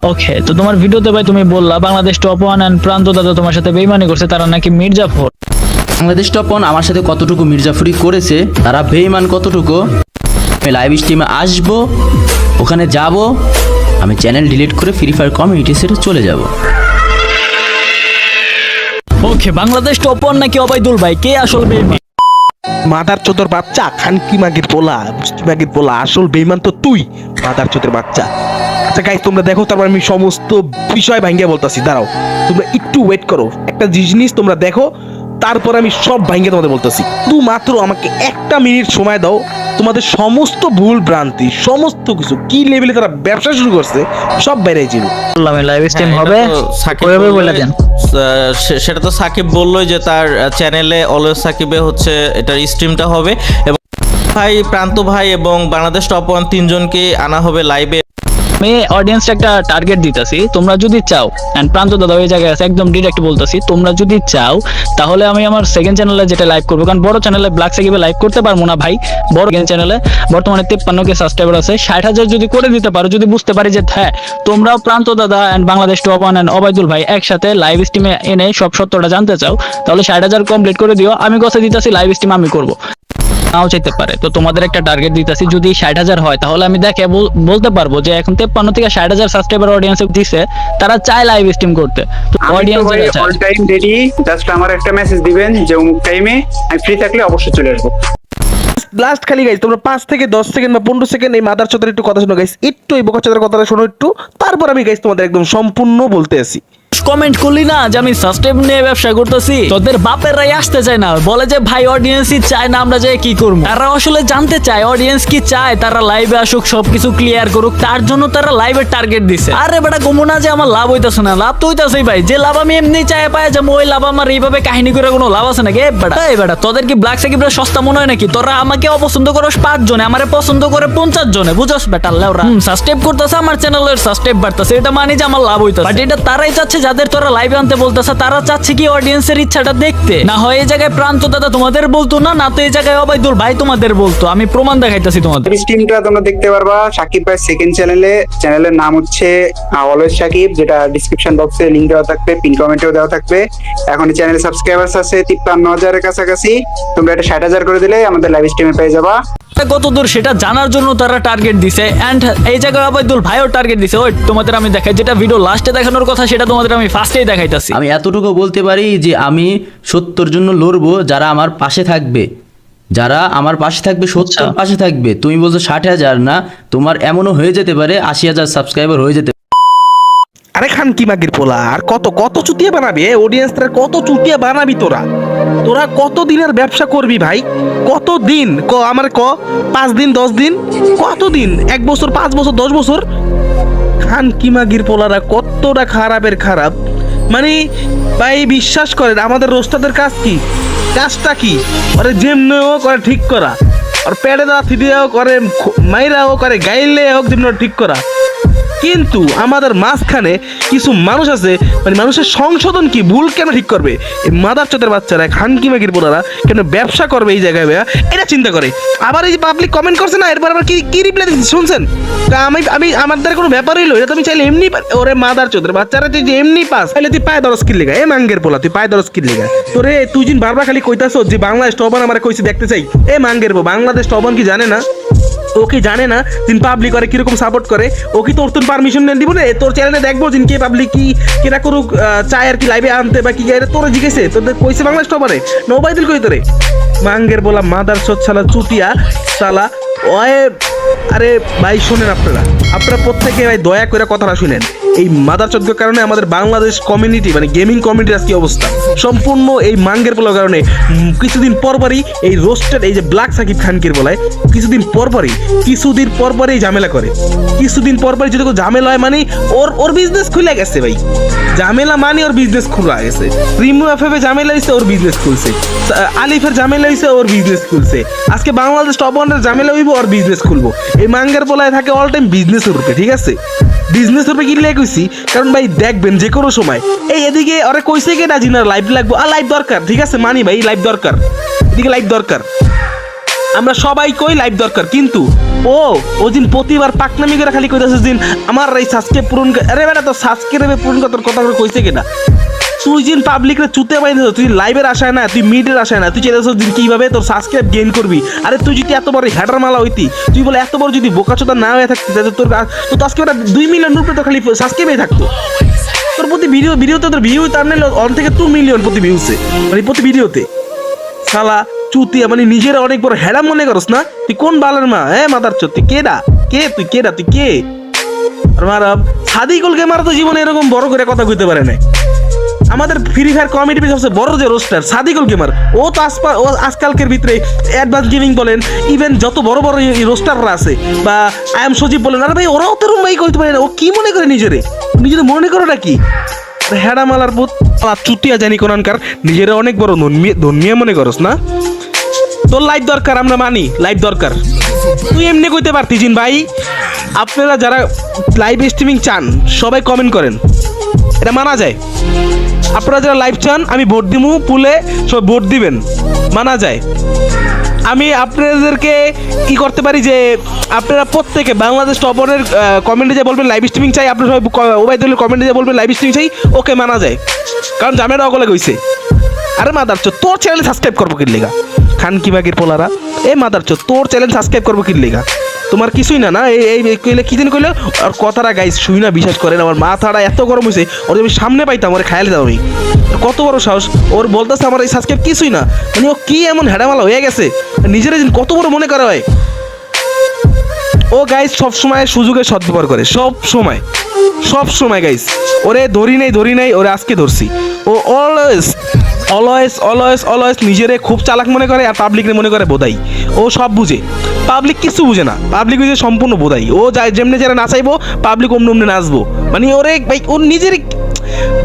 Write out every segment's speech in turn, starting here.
ওকে, তো তোমার ভিডিওতে ভাই তুমি বললা বাংলাদেশ টপ ওয়ান এন্ড প্রান্ত দাদা তোমার সাথে বেইমানি করছে, তারা নাকি মির্জাফর। বাংলাদেশ টপ ওয়ান আমার সাথে কতটুকু মির্জাফরি করেছে, তারা বেঈমান কতটুকু, আমি লাইভ স্ট্রিমে আসবো, ওখানে যাব, আমি চ্যানেল ডিলিট করে ফ্রি ফায়ার কমিউনিটি সেটে চলে যাব। ওকে, বাংলাদেশ টপ ওয়ান নাকি অবাইদুল ভাই, কে আসল বেইমান? মাদার চোদর বাচ্চা, খানকি মাগির পোলা, মুষ্টি মাগির পোলা, আসল বেইমান তো তুই, মাদার চোদর বাচ্চা। আচ্ছা গাইস, তোমরা দেখো, তারপর আমি সমস্ত বিষয় ভাঙ্গিয়া বলতাছি। দাঁড়াও, তোমরা একটু ওয়েট করো, একটা জিনিস তোমরা দেখো, তারপর আমি সব ভাঙ্গিয়ে তোমাদের বলতেছি। শুধু মাত্র আমাকে একটা মিনিট সময় দাও, তোমাদের সমস্ত ভুল ভ্রান্তি, সমস্ত কিছু কি লেভেলে তারা ব্যবসা শুরু করছে সব বেড়ে যাবে। বললাম লাইভ স্ট্রিম হবে, হবে বলে দেন। সেটা তো সাকিব বললোই যে তার চ্যানেলে অলওয়েজ সাকিবে হচ্ছে এটার স্ট্রিমটা হবে, এবং ভাই প্রান্ত ভাই এবং বাংলাদেশ টপ ওয়ান তিনজনকে আনা হবে লাইভে। আমি অডিয়েন্সটা একটা টার্গেট দিতেছি, তোমরা যদি চাও, এন্ড প্রান্ত দাদা ওই জায়গায় আছে, একদম ডিরেক্ট বলতেছি, তোমরা যদি চাও তাহলে আমি আমার সেকেন্ড চ্যানেলে যেটা লাইভ করবো, কারণ বড় চ্যানেলে ব্ল্যাক সাকিবে লাইভ করতে পারবো না ভাই। বড় চ্যানেলে বর্তমানে 53K সাবস্ক্রাইবার আছে, 60,000 যদি করে দিতে পারো, যদি বুঝতে পারি যে হ্যাঁ তোমরাও প্রান্ত দাদা and Bangladesh top one and Obaidul ভাই একসাথে লাইভ স্ট্রিমে এনে সব সত্যটা জানতে চাও, তাহলে 60,000 কমপ্লিট করে দিও। আমি কথা দিতেছি লাইভ স্ট্রিম আমি করবো, নাও চাইতে পারে। তো তোমাদের একটা টার্গেট দিতেছি, যদি 60,000 হয় তাহলে আমি দেখে বলতে পারবো যে এখন 53 থেকে 60,000 সাবস্ক্রাইবার অডিয়েন্স দিছে, তারা চায় লাইভ স্ট্রিম করতে। তো audience all time ready, just আমার একটা মেসেজ দিবেন যে অমুক টাইমে আমি ফ্রি থাকলে অবশ্যই চলে আসবো। লাস্ট খালি গাইস, তোমরা 5 থেকে 10 সেকেন্ড বা 15 সেকেন্ড এই মাদার চোদের একটু কথা শোনো গাইস, একটু এই বোকা চোদের কথাটা শোনো একটু, তারপর আমি গাইস তোমাদের একদম সম্পূর্ণ বলতে আসি। কমেন্ট করলি না যে আমি সাবস্ক্রাইব নিয়ে ব্যবসা করতেছি, তোদের বাপেরাই আসতে চায় না, বলে যে ভাই অডিয়েন্সই চায় না আমরা যে কি করবো। তারা আসলে জানতে চায় অডিয়েন্স কি চায়, তারা লাইভে আসুক, সবকিছু ক্লিয়ার করুক, তার জন্য তারা লাইভের টার্গেট দিছে। আরে বেটা গোমো না যে আমার লাভ হইতাছে না, লাভ তো হইতাছেই ভাই, যে লাভ আমি এমনি চাই পাই যে ওই লাভ আমার এইভাবে কাহিনী করে কোনো লাভ আছে নাকি? এই বেটা তোদের কি ব্ল্যাক সাকিবরা সস্তা মনে হয় নাকি? তোরা আমাকে অপছন্দ করস 5 জনে, আমারে পছন্দ করে 50 জনে, বুঝছস বেটা লেওরা। সাবস্ক্রাইব করতেছে, আমার চ্যানেলের সাবস্ক্রাইব বাড়তেছে, এটা মানে যে আমার লাভ হইতাছে, বাট এটা তারাই চাচ্ছে যাদের তোরা লাইভে আনতে বলতেছে, তারা চাচ্ছে কি অডিয়েন্সের ইচ্ছাটা দেখতে। না হয় এই জায়গায় প্রান্ত দাদা তোমাদের বলতো না, না তো এই জায়গায় অবাইদুল ভাই তোমাদের বলতো। আমি প্রমাণ দেখাইতাছি তোমাদের। স্ট্রিমটা তোমরা দেখতে পারবা সাকিব ভাই সেকেন্ড চ্যানেলে, চ্যানেলের নাম হচ্ছে অলওয়েজ সাকিব, যেটা ডিসক্রিপশন বক্সে লিংক দেওয়া থাকবে, পিন কমেন্টেও দেওয়া থাকবে। এখন এই চ্যানেলে সাবস্ক্রাইবার্স আছে 53,000 এর কাছাকাছি, তোমরা এটা 60,000 করে দিলে আমাদের লাইভ স্ট্রিমে পেয়ে যাবা। কতদূর সেটা জানার জন্য তারা টার্গেট দিছে, এন্ড এই জায়গায় অবাইদুল ভাইও টার্গেট দিছে। ওই তোমাদের আমি দেখাই, যেটা ভিডিও লাস্টে দেখানোর কথা সেটা তোমাদের আমি ফার্স্টেই দেখাইতাছি। আমি এতটুকু বলতে পারি যে আমি সত্যর জন্য লড়বো, যারা আমার পাশে থাকবে, যারা আমার পাশে থাকবে, সত্যর পাশে থাকবে। তুমি বলছো 60,000 না, তোমার এমনও হয়ে যেতে পারে 80,000 সাবস্ক্রাইবার হয়ে যেতে। আরে খানকি মাগির পোলা, আর কত কত চুটিয়া বানাবি অডিয়েন্সরা, কত চুটিয়া বানাবি তোরা? তোরা কত দিনের ব্যবসা করবি ভাই? কত দিন আমার 5 দিন 10 দিন, কত দিন? 1 বছর, 5 বছর, 10 বছর? খানকি মাগির পোলারা কতটা খারাপের খারাপ, মানে ভাই বিশ্বাস করেন আমাদের রোস্টারদের কাজ কি, কাজটা কি? আরে যেমনেও করে ঠিক করা, আর পেড়ে দেওয়া থিদিয়াও করে, মাইরাও করে, গাইলে হোক যেমন ঠিক করা। কিন্তু আমাদের মাঝখানে কিছু মানুষ আছে, মানে মানুষের সংশোধন কি, ভুল কেন ঠিক করবে? এই মাদার চোদের বাচ্চারা, খানকি মাগির পোলারা কেন ব্যবসা করবে এই জায়গায় ভাইয়া, এটা চিন্তা করে। আবার এই যে পাবলিক কমেন্ট করছে না, এরপর আবার কি রিপ্লাই দিচ্ছি শুনছেন? আমি আমার দ্বারা কোনো ব্যাপার হইলো, এটা তুমি চাইলে এমনি, ওরে মাদার চোদের বাচ্চারা তুই যে এমনি পাস, তাহলে তুই পায়ে 10 কিল লেগা, এ মাঙ্গের পোলা তুই পায়ে 10 কিল লেগা। তোরে তুই যিন বারবার খালি কইতাছ যে বাংলাদেশ টবান আমার কইছে দেখতে চাই, এ মাঙ্গের পো, বাংলাদেশ টবান কি জানে না? ও কি জানে না যিন পাবলিক করে কিরকম সাপোর্ট করে? ও কি তোর পারমিশন নেন দিব না তোর চ্যানেলে দেখবো যিন কে পাবলিক কি কেনা করুক, চায় আর কি লাইভে আনতে বা কি গাইরে? তোরা জিজ্ঞেসে তোদের কইছে বাংলাদেশ টপারে নবাইদুল কই তোরে? মাঙ্গের বলা মাদার সৎ শালা চুতিয়া শালা ওয়ে। আরে ভাই শোনেন, আপনারা প্রত্যেকে ভাই দয়া করে কথাটা শুনেন। এই মাদার চোদ্দের কারণে আমাদের বাংলাদেশ কমিউনিটি, মানে গেমিং কমিউনিটির আজকে অবস্থা সম্পূর্ণ এই মাঙ্গের বলার কারণে। কিছুদিন পরপরই এই রোস্টেড, এই যে ব্ল্যাক সাকিব খানকির বলায় কিছুদিন পরপরই ঝামেলা করে, কিছুদিন পরপরই যদি ঝামেলা হয় মানে ওর বিজনেস খুলে গেছে ভাই। ঝামেলা মানে ওর বিজনেস খোলা গেছে। রিমু এফএফে ঝামেলা হয়েছে, ওর বিজনেস খুলছে। আলিফের ঝামেলা হয়েছে, ওর বিজনেস খুলছে। আজকে বাংলাদেশ টপ ওয়ানের ঝামেলা হইব, ওর বিজনেস খুলবো। এই মাঙ্গের বলায় থাকে অল টাইম বিজনেসের উপরে, ঠিক আছে? বিজনেসের উপরে কি কইছি, কারণ ভাই দেখবেন যে কোনো সময় এই এদিকে ওরা কইছে কি না জিনার লাইভ লাগবো, আর লাইভ দরকার, ঠিক আছে মানি ভাই লাইভ দরকার, এদিকে লাইভ দরকার। আমরা সবাই কই লাইভ দরকার, কিন্তু ও দিন প্রতিবার পাকনামি করে খালি কইতাছে দিন আমার এই সাবস্ক্রাইব পূরণ আরে বেটা তো সাবস্ক্রাইবে পূরণ করার কথা করে কইছে কেনা। তুই দিন পাবলিকরে চুতে পাইছিস, তুই লাইভের আশায় না, তুই মিডের আশায় না, তুই চেয়েছিস দিন কিভাবে তোর সাবস্ক্রাইব গেইন করবি। আরে তুই যদি এত বড় হেডার মালা হইতি, তুই বলে এত বড় যদি বোকাচোদা না হয়ে থাকতি, তাহলে তোর তো আজকে ওটা 2 মিলিয়ন রুপে তো খালি সাবস্ক্রাইবেই থাকতো। তোর প্রতি ভিডিওতে তোর ভিউ তার নিল 1 থেকে 2 মিলিয়ন প্রতি ভিউসে, মানে প্রতি ভিডিওতে। শালা চুতিয়া, মানে নিজের অনেক বড় হেডা মনে করস না? তুই কোন বালের মা? মাদার চোদ, তুই কেডা? তুই কে? আর মারা সাদিকুল গেমার তো জীবনে এরকম বড় করে কথা কইতে পারে না। আমাদের ফ্রি ফায়ার কমিউনিটি সবচেয়ে বড় যে রোস্টার সাদিকুল গেমার, ও তো আজকালকের ভিতরে অ্যাডভান্স গেমিং বলেন, ইভেন যত বড় বড় রোস্টাররা আছে বা আই এম সজীব বলেন, আরে ভাই ওরাও তো রুম ভাই কইতে পারে না। ও কি মনে করে নিজেরে মনে করোটা কি? হেডামালার বুত চুটিয়া জানি কোনকার নিজেরা অনেক বড় ধর্মীয় মনে করস না? তোর লাইভ দরকার, আমরা মানি লাইভ দরকার। তুই এমনি কইতে পারতিস ভাই। আপনারা যারা লাইভ স্ট্রিমিং চান সবাই কমেন্ট করেন, এটা মানা যায়। আপনারা যারা লাইভ চান আমি ভোট দিমু, পুলে সব ভোট দিবেন, মানা যায়। আমি আপনাদেরকে কি করতে পারি যে আপনারা প্রত্যেকে বাংলাদেশ টপ ওয়ানের কমেন্টে যে বলবেন লাইভ স্ট্রিমিং চাই, আপনারা সবাই ওবাইদুলের কমেন্টে যে বলবেন লাইভ স্ট্রিমিং চাই, ওকে মানা যায়। কারণ জামেরা অগলে কইছে। আরে মাদারচোদ, তোর চ্যানেল সাবস্ক্রাইব করবো কি লেগা? খান কি বাগের পোলারা, মাদারচোদ তোর চ্যানেল সাবস্ক্রাইব করবো কি লেগা? তোমার কিছুই না না এই কইলে কি দিন কইলে আর কথাটা গাইস শুই না, বিশ্বাস করেন আমার মাথাটা এত গরম হয়েছে। ওর আমি সামনে পাইতাম, ওরে খাইলে দাও আমি। কত বড় সাহস ওর, বলতেছে আমার এই সাবস্ক্রাইব কিছুই না। মানে ও কি এমন হেডামালা হয়ে গেছে, নিজের কত বড় মনে করা হয়। ও গাইস সব সময় সুযোগের সদ্ব্যবহার করে, সব সময় গাইস। ওরে ধরি নাই ওরে আজকে ধরছি। ও অলওয়েজ নিজেরে খুব চালাক মনে করে, আর পাবলিকরে মনে করে বোধাই। ও সব বুঝে, পাবলিক কিছু বুঝে না। পাবলিক বুঝে সম্পূর্ণ বোধাই। ও যেমনি যারা নাচাইবো পাবলিক অমনি নাচবো। মানে ওরে ভাই ওর নিজের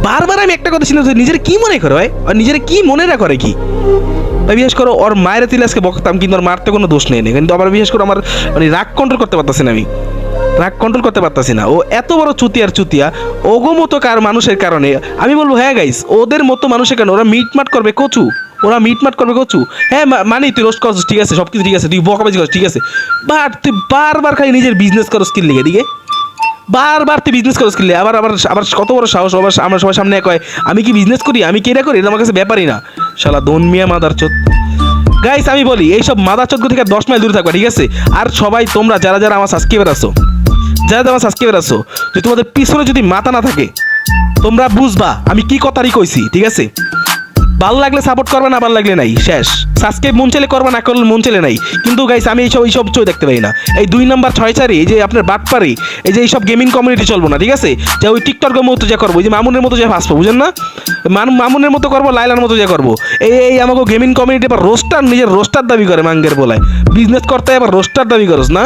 বারবার আমি একটা কথা শুনে, নিজের কি মনে করে ভাই, আর নিজের কি মনে করে কি ভাই? বিশেষ করে ওর মায়ের তিলে আজকে বকতাম, কিন্তু ওর মারতে কোনো দোষ নেই, কিন্তু আবার বিশেষ করে আমার মানে রাগ কন্ট্রোল করতে পারতাছি না। ও এত বড় চুতিয়া ওগো মতো কার মানুষের কারণে আমি বলবো হ্যাঁ গাইস, ওদের মতো মানুষের কারণে ওরা মিটমাট করবে কচু। হ্যাঁ মানি তুই রোস্ট করছিস, ঠিক আছে, সব কিছু ঠিক আছে, তুই বকাবাজি করছিস, ঠিক আছে, বাট তুই বারবার খালি নিজের বিজনেস করো স্কিল লেগে দিকে, বারবার তুই বিজনেস করো স্কিল। আবার কত বড় সাহস, আমরা সবার সামনে কয় আমি কি বিজনেস করি, আমি কি এটা করি, এটা আমার কাছে ব্যাপারই না। শালা দন মিয়া মাদারচোদ। গাইস আমি বলি এইসব মাদারচোদ থেকে 10 মাইল দূরে থাকবা, ঠিক আছে? আর সবাই তোমরা যারা আমার সাবস্ক্রাইবার আছো, যদি তোমাদের পিছনে যদি মাথা না থাকে, তোমরা বুঝবা আমি কি কথারই কইছি, ঠিক আছে? ভালো লাগলে সাপোর্ট করবা, না ভালো লাগলে নাই, শেষ। সাবস্ক্রাইব মন চাইলে করবা, না করলে মন চাইলে নাই। কিন্তু গাইস আমি এইসব চোখ দেখতে পাই না। এই 2 নাম্বার 6 এই যে আপনার বাটপারি, এই যে এইসব গেমিং কমিউনিটি চলবো না, ঠিক আছে? যে ওই টিকটকের মতো যা করবো, যে মামুনের মতো যা ফাঁসবো, বুঝেন না? মামুনের মতো করবো, লাইলার মতো যা করবো। এই আমাকে গেমিং কমিউনিটি আবার নিজের রোস্টার দাবি করে, মাঙ্গের বলায় বিজনেস করতে আবার রোস্টার দাবি করস না?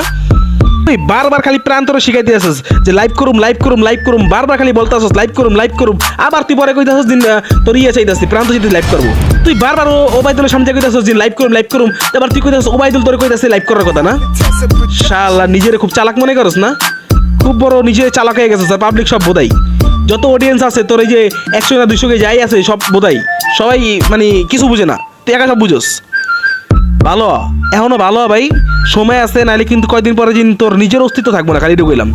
তুই বারবার খালি প্রান্তরে শিখাইতে আসিস যে লাইভ করুম, বারবার খালি বলতে আসিস লাইভ করুম। আবার তুই পরে কইতে আসিস দিন তোর চাইতেছিস প্রান্ত যদি লাইভ করবো। তুই বারবার ওবাইদুলের সামনে কইতে আসিস যে লাইভ করুম, এবার তুই কইতে আসিস ওবাইদুল তোর কইতে আসিস লাইভ করার কথা না? শালা নিজের খুব চালাক মনে করস না? খুব বড় নিজে চালাক হয়ে গেছে স্যার। পাবলিক সব বোধাই, যত অডিয়েন্স আছে তোর এই যে 100 না 200 যাই আছে সব বোধাই, সবাই মানে কিছু বুঝে না, তুই একা সব বুঝোস। ভালো এখনো ভালো ভাই, সময় আছে, নাহলে কিন্তু কয়েকদিন পরে দিন তোর নিজের অস্তিত্ব থাকবো না। খালি ঢুকলাম,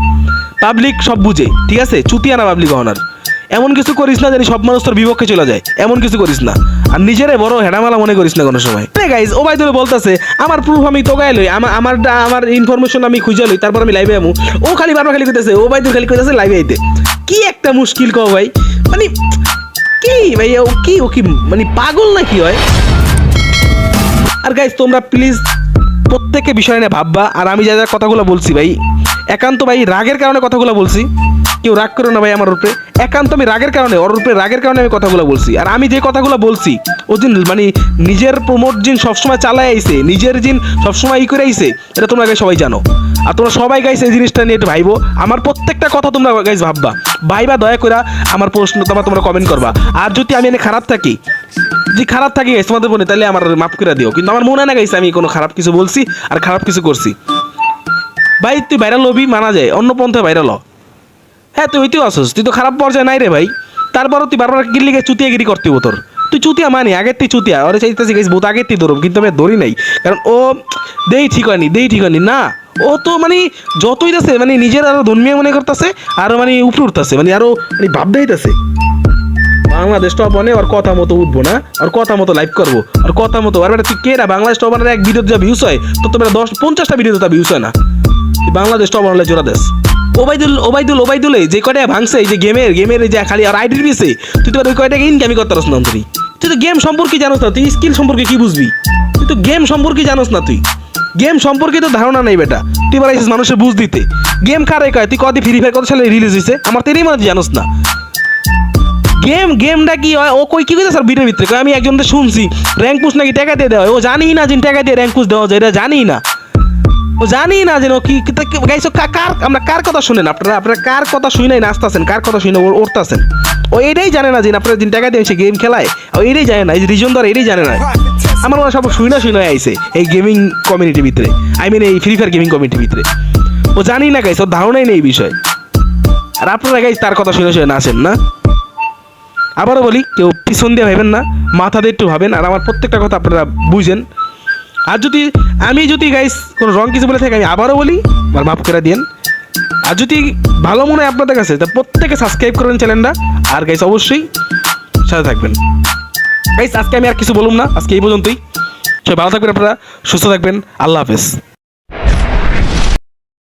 পাবলিক সব বুঝে, ঠিক আছে? চুতিয়া না পাবলিক হওয়ার। এমন কিছু করিস না জানি সব মানুষ তোর বিপক্ষে চলে যায়, এমন কিছু করিস না। আর নিজেরে বড় হেডামালা মনে করিস না কোনো সময়। গাইস ওবাইদুল বলতেছে আমার প্রুফ আমি তোগাই লই, আমার ইনফরমেশন আমি খুঁজে লই, তারপর আমি লাইভে আমু। ও খালি বারবার খালি কইতেছে, ওবাইদুল খালি কইতেছে লাইভে আইতে। কি একটা মুশকিল কও ভাই, মানে কি ভাই ও কি মানে পাগল না কি হয়? আর গাইস তোমরা প্লিজ প্রত্যেককে বিষয় নিয়ে ভাববা। আর আমি যা কথাগুলো বলছি ভাই, একান্ত ভাই রাগের কারণে কথাগুলো বলছি, কেউ রাগ করো না ভাই আমার উপরে। একান্ত আমি রাগের কারণে, ওর উপরে রাগের কারণে আমি কথাগুলো বলছি। আর আমি যে কথাগুলো বলছি ও দিন মানে নিজের প্রমোট জিন সবসময় চালাই আইছে, নিজের জিন সবসময় করে আইছে, এটা তোমরা গাইস সবাই জানো। আর তোমরা সবাই গাইস এই জিনিসটা নিয়ে একটু ভাইবো। আমার প্রত্যেকটা কথা তোমরা গাইস ভাববা, দয়া করে আমার প্রশ্ন তোমরা কমেন্ট করবা। আর যদি আমি এনে খারাপ থাকি গাইস তোমাদের মনে, তাহলে আমার মাফ করে দিও। কিন্তু আমার মনে না গাইস আমি কোনো খারাপ কিছু বলছি আর খারাপ কিছু করছি। ভাই তুই ভাইরাল হবি মানা যায়, অন্য পন্থায় ভাইরাল হ। হ্যাঁ তুই হইতেও আসছিস, তুই তো খারাপ পর্যায়ে নাই রে ভাই। তারপরও তুই বারবার গিল্লিকে চুতিয়াগিরি করতে হবো তোর। তুই চুতিয়া মানি আগের তুই চুতিয়া ওরে চাইতেছি গাইস বহুত আগের তুই ধরুম কিন্তু আমি আর ধরি নাই কারণ ও দেই ঠিক হয়নি না ও তো মানে যতই আছে মানে নিজের আরো ধর্মীয় মনে করতেছে আরো মানে উপরে উঠতেছে মানে আরো মানে ভাব দেইতেছে বাংলাদেশ টপ ওয়ানে ওর কথা মতো উঠবো না ওর কথা মতো লাইভ করবো আর কথা মতো আর তুই কে না বাংলাদেশ টপ ওয়ানের এক ভিডিও যা ভিউস হয় তো তোমরা 10-50টা ভিডিও তা ভিউস হয় না তুই বাংলাদেশ টপ ওয়ানে জোড়া দেশ ওবাইদুল যে কয়টা ভাঙছে এই যে গেমের এই যে খালি আর আইডির পিছে তুই তো ওই কয়টাকে ইনকামই করতে পারছ না তুই তো গেম সম্পর্কে জানোস না তুই স্কিল সম্পর্কে কি বুঝবি তুই তো গেম সম্পর্কে জানোস না তুই গেম সম্পর্কে তো ধারণা নেই বেটা তুই এবার আইসিস মানুষের বুঝ দিতে গেম কারে কয় তুই কদি ফ্রি ফায়ার কত সালে রিলিজ হয়েছে আমার তো এরই মানে জানোস না গেমটা কি হয় ও কই কি কইছে স্যার ভিডিওর ভিতরে আমি একজনকে শুনছি র্যাঙ্ক পুশ নাকি টাকা দিয়ে দেওয়া হয় ও জানি না যে টাকা দিয়ে র্যাঙ্ক পুশ দেওয়া যায় এটা জানি না ও জানি না যে ও কি গাইছো আমরা কার কথা শুনেন আপনারা কার কথা শুনে নাচতেছেন কার কথা শুনে উঠতেছেন ও এটাই জানে না যে আপনারা দিন টাকা দিয়েছে গেম খেলায় ও এটাই জানে না এই যে রিজন ধর এটাই জানে না আমার মনে সব শুনে আইছে এই গেমিং কমিউনিটির ভিতরে আই মিন এই ফ্রি ফায়ার গেমিং কমিউনিটির ভিতরে ও জানি না গাইছে ওর ধারণাই নেই এই বিষয় আর আপনারা গাইছে তার কথা শুনে নাচেন না আবারও বলি কেউ পিছন দিয়ে ভাবেন না মাথা দিয়ে একটু ভাবেন আর আমার প্রত্যেকটা কথা আপনারা বুঝেন আর আমি যদি গাইস কোনো রং কিছু বলে থাকি আমি আবারও বলি আর মাফ করে দিন আর যদি ভালো মনে হয় আপনাদের কাছে তা প্রত্যেকে সাবস্ক্রাইব করবেন চ্যানেলটা আর গাইস অবশ্যই সাথে থাকবেন গাইস আজকে আমি আর কিছু বলুম না আজকে এই পর্যন্তই সবাই ভালো থাকবেন আপনারা সুস্থ থাকবেন আল্লাহ হাফেজ